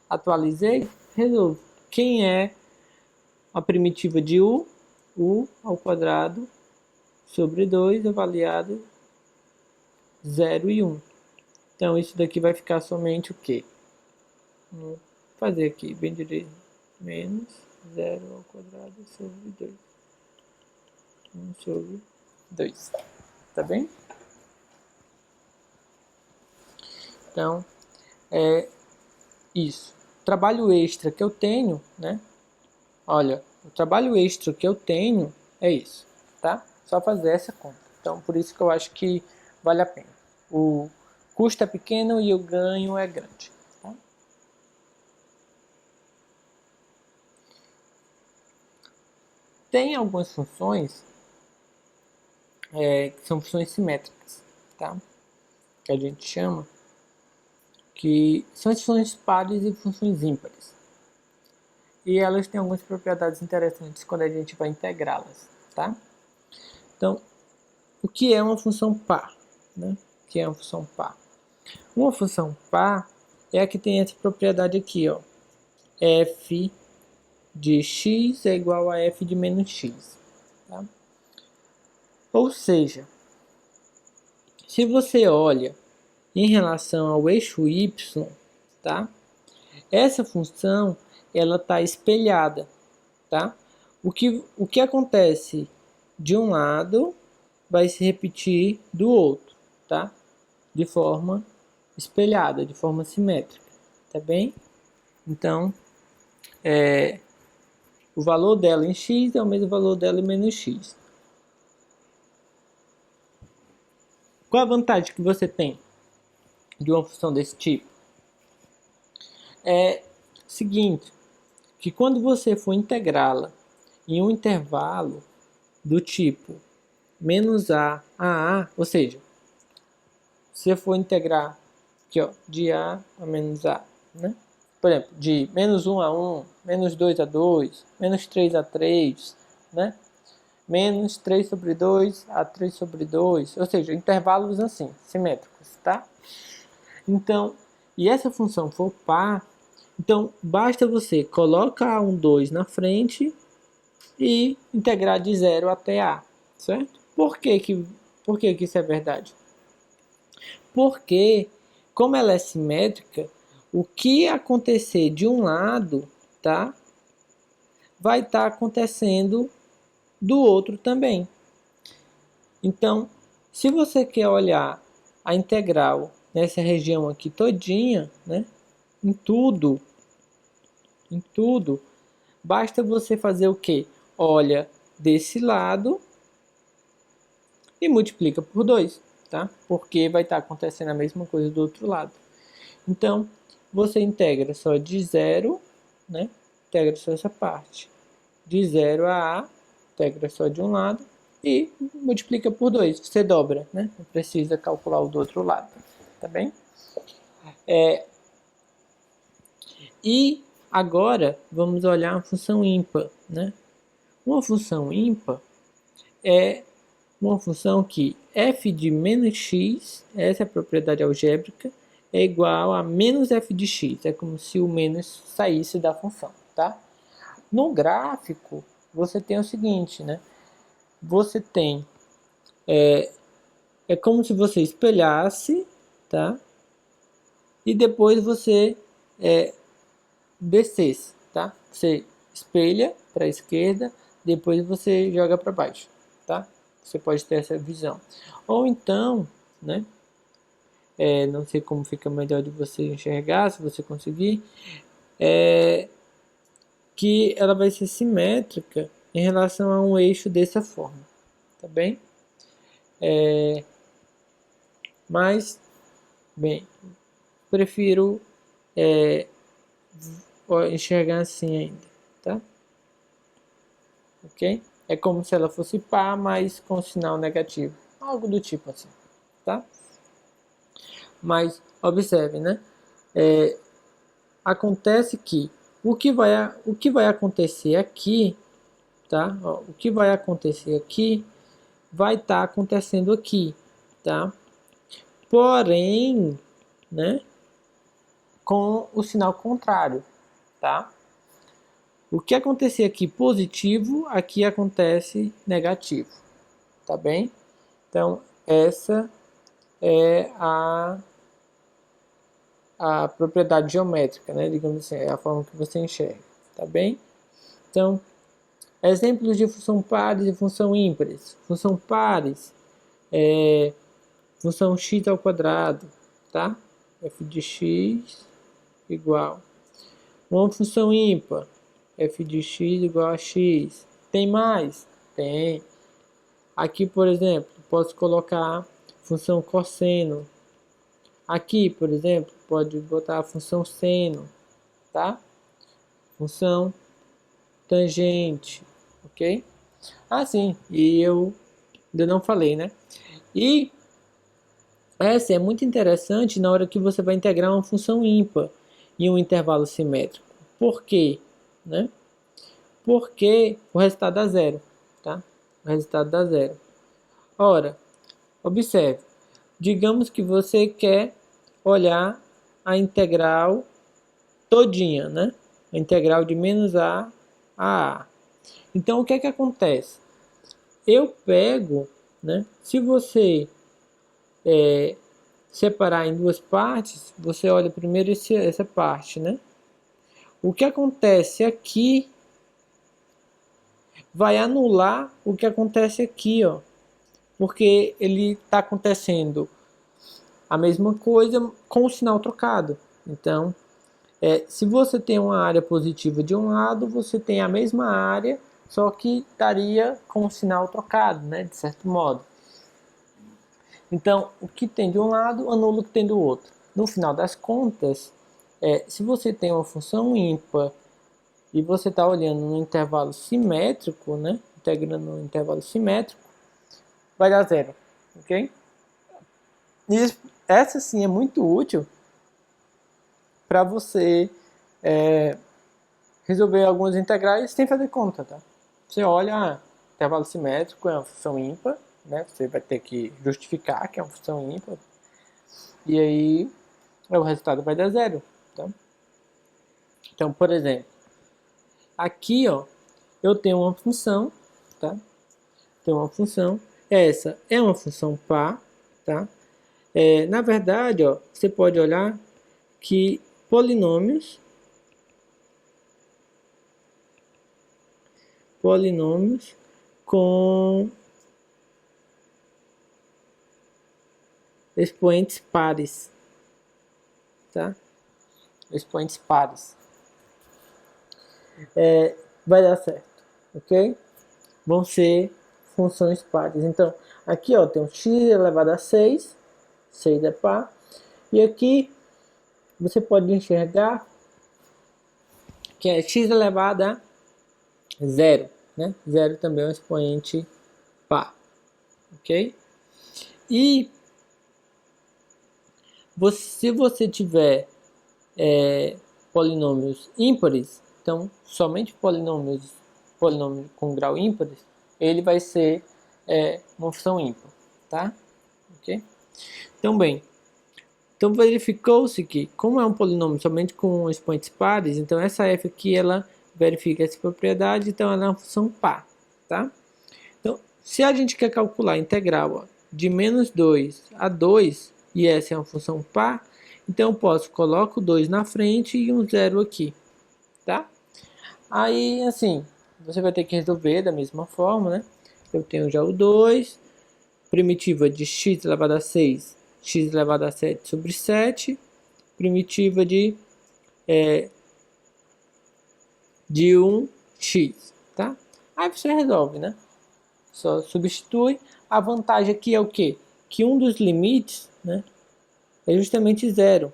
[SPEAKER 1] Atualizei, resolvo. Quem é a primitiva de u? U ao quadrado sobre 2 avaliado 0 e 1. Então isso daqui vai ficar somente o quê? Vou fazer aqui bem direito. Menos 0 ao quadrado sobre 2. 1 sobre 2. Tá bem? Então, é isso. Trabalho extra que eu tenho, né? Olha, o trabalho extra que eu tenho é isso, tá? Só fazer essa conta. Então, por isso que eu acho que vale a pena. O custo é pequeno e o ganho é grande. Tá? Tem algumas funções que são funções simétricas, tá? Que a gente chama, que são as funções pares e funções ímpares. E elas têm algumas propriedades interessantes quando a gente vai integrá-las, tá? Então, o que é uma função par? Né? O que é uma função par? Uma função par é a que tem essa propriedade aqui, ó. F de x é igual a f de menos x. Tá? Ou seja, se você olha em relação ao eixo y, tá? Essa função ela está espelhada, tá? O que acontece de um lado vai se repetir do outro, tá? De forma espelhada, de forma simétrica, tá bem? Então, o valor dela em x é o mesmo valor dela em menos x. Qual a vantagem que você tem de uma função desse tipo? É o seguinte, que quando você for integrá-la em um intervalo do tipo menos a, ou seja, se eu for integrar aqui, ó, de a menos a, né? Por exemplo, de menos 1 a 1, menos 2 a 2, menos 3 a 3, né? Menos 3 sobre 2 a 3 sobre 2, ou seja, intervalos assim, simétricos, tá? Então, e essa função for par, então basta você colocar um 2 na frente e integrar de 0 até a, certo? Por que isso é verdade? Porque, como ela é simétrica, o que acontecer de um lado, tá? Vai estar acontecendo do outro também. Então, se você quer olhar a integral nessa região aqui todinha, né? Em tudo, basta você fazer o quê? Olha desse lado e multiplica por 2, tá? Porque vai estar acontecendo a mesma coisa do outro lado. Então, você integra só de 0, né? Integra só essa parte. De 0 a A, integra só de um lado e multiplica por 2. Você dobra, né? Não precisa calcular o do outro lado, tá bem? E agora vamos olhar uma função ímpar, né? Uma função ímpar é uma função que f de menos x, essa é a propriedade algébrica, é igual a menos f de x. É como se o menos saísse da função, tá? No gráfico, você tem o seguinte, né? Você tem... É como se você espelhasse, tá? E depois você descesse, tá? Você espelha para a esquerda, depois você joga para baixo, tá? Você pode ter essa visão. Ou então, né? Não sei como fica melhor de você enxergar, se você conseguir, que ela vai ser simétrica em relação a um eixo dessa forma, tá bem? Mas, bem, prefiro enxergar assim ainda, tá? Ok? É como se ela fosse par, mas com sinal negativo, algo do tipo assim, tá? Mas observe, né? Acontece que o que vai acontecer aqui, tá? Ó, o que vai acontecer aqui vai estar acontecendo aqui, tá? Porém, né? Com o sinal contrário, tá? O que acontecer aqui positivo, aqui acontece negativo, tá bem? Então, essa é a propriedade geométrica, né? Digamos assim, é a forma que você enxerga, tá bem? Então, exemplos de função pares e função ímpares. Função pares é função x ao quadrado, tá? F de x igual. Uma função ímpar, f de x igual a x. Tem mais? Tem. Aqui, por exemplo, posso colocar função cosseno. Aqui, por exemplo, pode botar a função seno, tá? Função tangente, ok? Ah, sim, e eu ainda não falei, né? E essa é muito interessante na hora que você vai integrar uma função ímpar em um intervalo simétrico. Por quê? Né? Porque o resultado dá zero, tá? O resultado dá zero. Ora, observe, digamos que você quer olhar a integral todinha, né? A integral de menos a a. Então, o que é que acontece? Eu pego, né? Se você separar em duas partes, você olha primeiro essa parte, né? O que acontece aqui vai anular o que acontece aqui, ó, porque ele está acontecendo a mesma coisa com o sinal trocado. Então, se você tem uma área positiva de um lado, você tem a mesma área, só que estaria com o sinal trocado, né, de certo modo. Então, o que tem de um lado anula o que tem do outro. No final das contas, se você tem uma função ímpar e você está olhando no intervalo simétrico, né, integrando no intervalo simétrico, vai dar zero, ok? E essa sim é muito útil para você resolver algumas integrais sem fazer conta, tá? Você olha, intervalo simétrico é uma função ímpar, né? Você vai ter que justificar que é uma função ímpar. E aí o resultado vai dar zero, tá? Então, por exemplo, aqui, ó, eu tenho uma função, tá? Tem uma função, essa é uma função par, tá? Na verdade, ó, você pode olhar que polinômios com expoentes pares, tá? Expoentes pares. Vai dar certo, ok? Vão ser funções pares. Então, aqui ó, tem um x elevado a 6, 6 é par, e aqui você pode enxergar que é x elevado a 0, né? 0 também é um expoente par, ok? E se você tiver polinômios ímpares, então somente polinômio com grau ímpares, ele vai ser uma função ímpar, tá? Ok? Então, bem, Então verificou-se que, como é um polinômio somente com expoentes pares, então essa f aqui ela verifica essa propriedade, então ela é uma função par, tá? Então, se a gente quer calcular a integral ó, de menos 2 a 2, e essa é uma função par, então eu posso coloco 2 na frente e um 0 aqui, tá? Aí, assim, você vai ter que resolver da mesma forma, né? Eu tenho já o 2, primitiva de x elevado a 6, x elevado a 7 sobre 7, primitiva de 1x, tá? Aí você resolve, né? Só substitui. A vantagem aqui é o quê? Que um dos limites, né, é justamente zero.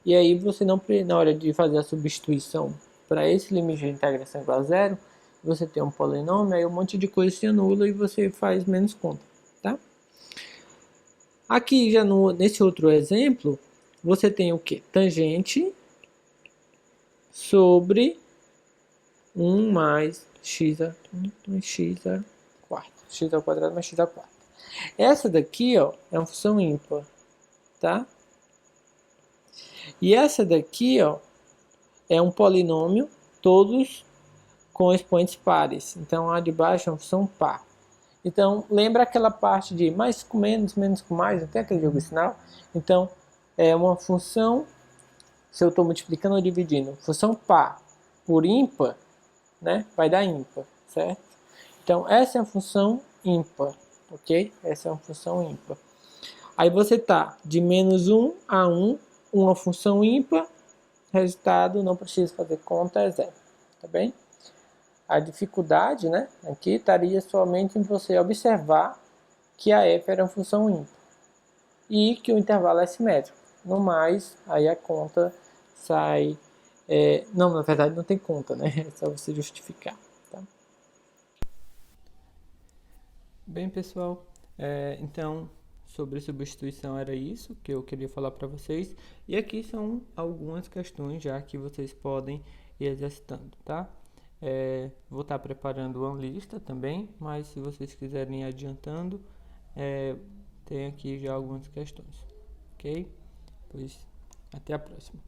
[SPEAKER 1] E aí você não, na hora de fazer a substituição para esse limite de integração igual a zero, você tem um polinômio, aí um monte de coisa se anula e você faz menos conta, tá? Aqui já nesse outro exemplo, você tem o que? Tangente sobre 1 mais x a quarta. X ao quadrado mais x a quarta. Essa daqui, ó, é uma função ímpar, tá? E essa daqui, ó, é um polinômio, todos com expoentes pares. Então, a de baixo é uma função par. Então, lembra aquela parte de mais com menos, menos com mais, não tem aquele jogo sinal? Então, é uma função, se eu estou multiplicando ou dividindo, função par por ímpar, né, vai dar ímpar, certo? Então, essa é a função ímpar, ok? Essa é uma função ímpar. Aí você tá de menos 1 a 1, uma função ímpar, resultado, não precisa fazer conta, é zero, tá bem? A dificuldade, né, aqui estaria somente em você observar que a f era uma função ímpar e que o intervalo é simétrico. No mais, aí a conta sai... não, na verdade não tem conta, né? É só você justificar, tá? Bem, pessoal, então sobre substituição era isso que eu queria falar para vocês. E aqui são algumas questões já que vocês podem ir exercitando, tá? Vou estar preparando uma lista também, mas se vocês quiserem ir adiantando, tem aqui já algumas questões, ok? Pois até a próxima.